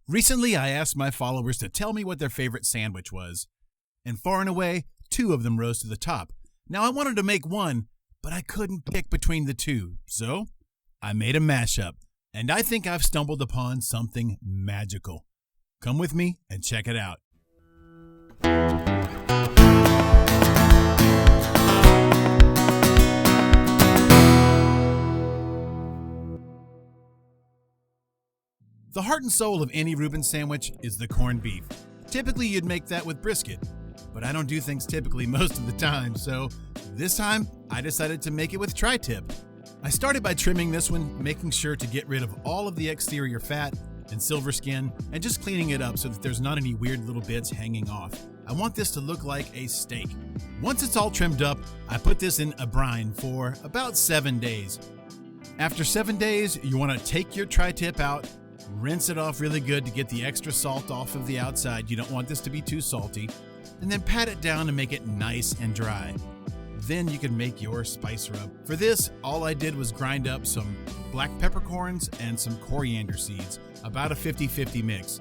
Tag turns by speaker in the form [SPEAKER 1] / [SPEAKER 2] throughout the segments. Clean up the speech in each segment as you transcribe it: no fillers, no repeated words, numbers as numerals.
[SPEAKER 1] Recently, I asked my followers to tell me what their favorite sandwich was, and far and away, two of them rose to the top. Now, I wanted to make one, but I couldn't pick between the two, so I made a mashup, and I think I've stumbled upon something magical. Come with me and check it out. The heart and soul of any Reuben sandwich is the corned beef. Typically, you'd make that with brisket, but I don't do things typically most of the time, so this time I decided to make it with tri-tip. I started by trimming this one, making sure to get rid of all of the exterior fat and silver skin, and just cleaning it up so that there's not any weird little bits hanging off. I want this to look like a steak. Once it's all trimmed up, I put this in a brine for about 7 days. After 7 days, you want to take your tri-tip out, rinse it off really good to get the extra salt off of the outside. You don't want this to be too salty. And then pat it down to make it nice and dry. Then you can make your spice rub. For this, all I did was grind up some black peppercorns and some coriander seeds, about a 50-50 mix.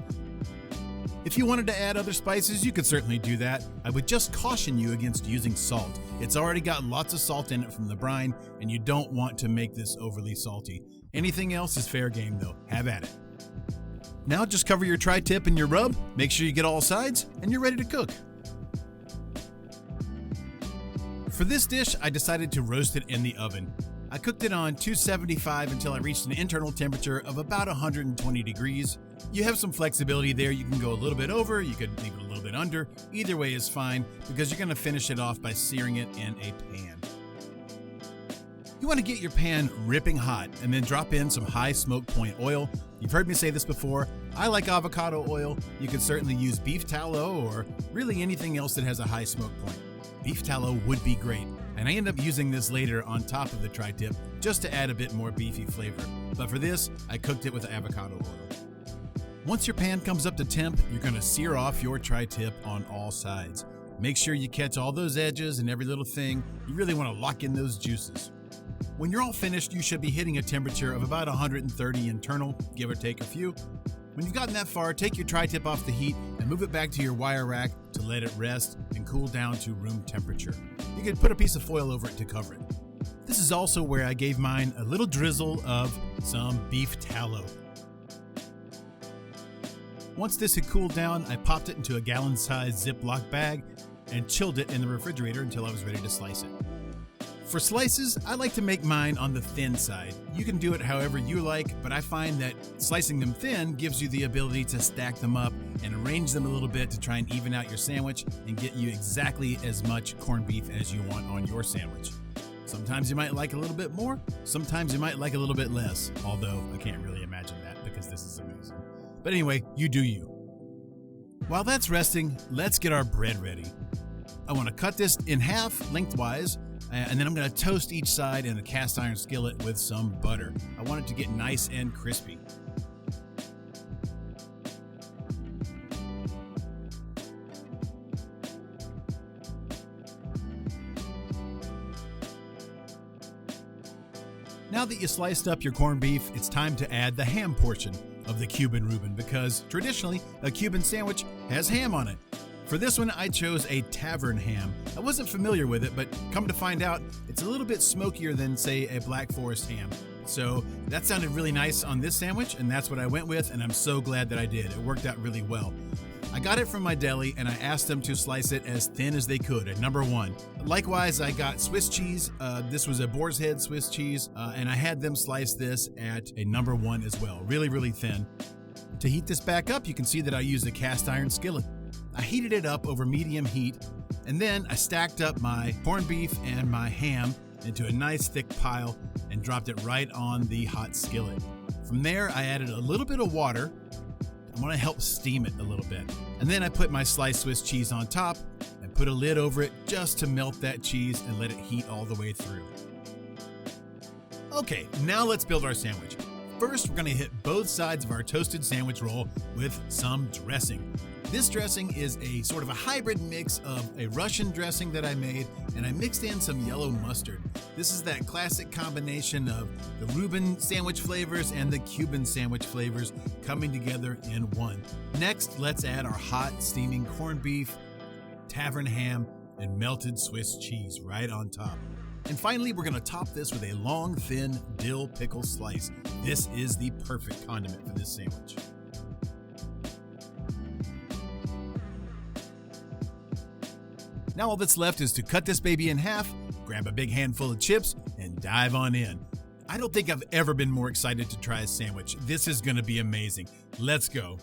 [SPEAKER 1] If you wanted to add other spices, you could certainly do that. I would just caution you against using salt. It's already got lots of salt in it from the brine, and you don't want to make this overly salty. Anything else is fair game though. Have at it. Now just cover your tri-tip and your rub, make sure you get all sides, and you're ready to cook. For this dish, I decided to roast it in the oven. I cooked it on 275 until I reached an internal temperature of about 120 degrees. You have some flexibility there. You can go a little bit over, you could leave it a little bit under. Either way is fine because you're going to finish it off by searing it in a pan. You want to get your pan ripping hot and then drop in some high smoke point oil. You've heard me say this before. I like avocado oil. You can certainly use beef tallow or really anything else that has a high smoke point. Beef tallow would be great, and I end up using this later on top of the tri-tip just to add a bit more beefy flavor. But for this, I cooked it with avocado oil. Once your pan comes up to temp, you're going to sear off your tri-tip on all sides. Make sure you catch all those edges and every little thing. You really want to lock in those juices. When you're all finished, you should be hitting a temperature of about 130 internal, give or take a few. When you've gotten that far, take your tri-tip off the heat and move it back to your wire rack to let it rest and cool down to room temperature. You could put a piece of foil over it to cover it. This is also where I gave mine a little drizzle of some beef tallow. Once this had cooled down, I popped it into a gallon-sized Ziploc bag and chilled it in the refrigerator until I was ready to slice it. For slices, I like to make mine on the thin side. You can do it however you like, but I find that slicing them thin gives you the ability to stack them up and arrange them a little bit to try and even out your sandwich and get you exactly as much corned beef as you want on your sandwich. Sometimes you might like a little bit more, sometimes you might like a little bit less, although I can't really imagine that because this is amazing. But anyway, you do you. While that's resting, let's get our bread ready. I want to cut this in half lengthwise, and then I'm going to toast each side in a cast iron skillet with some butter. I want it to get nice and crispy. Now that you sliced up your corned beef, it's time to add the ham portion of the Cuban Reuben because traditionally a Cuban sandwich has ham on it. For this one, I chose a tavern ham. I wasn't familiar with it, but come to find out, it's a little bit smokier than, say, a Black Forest ham. So that sounded really nice on this sandwich, and that's what I went with, and I'm so glad that I did. It worked out really well. I got it from my deli, and I asked them to slice it as thin as they could at number 1. Likewise, I got Swiss cheese. This was a Boar's Head Swiss cheese, and I had them slice this at a number 1 as well. Really, really thin. To heat this back up, you can see that I used a cast iron skillet. I heated it up over medium heat, and then I stacked up my corned beef and my ham into a nice thick pile and dropped it right on the hot skillet. From there, I added a little bit of water. I want to help steam it a little bit. And then I put my sliced Swiss cheese on top and put a lid over it just to melt that cheese and let it heat all the way through. Okay, now let's build our sandwich. First, we're going to hit both sides of our toasted sandwich roll with some dressing. This dressing is a sort of a hybrid mix of a Russian dressing that I made, and I mixed in some yellow mustard. This is that classic combination of the Reuben sandwich flavors and the Cuban sandwich flavors coming together in one. Next, let's add our hot steaming corned beef, tavern ham, and melted Swiss cheese right on top. And finally, we're going to top this with a long, thin dill pickle slice. This is the perfect condiment for this sandwich. Now all that's left is to cut this baby in half, grab a big handful of chips, and dive on in. I don't think I've ever been more excited to try a sandwich. This is going to be amazing. Let's go.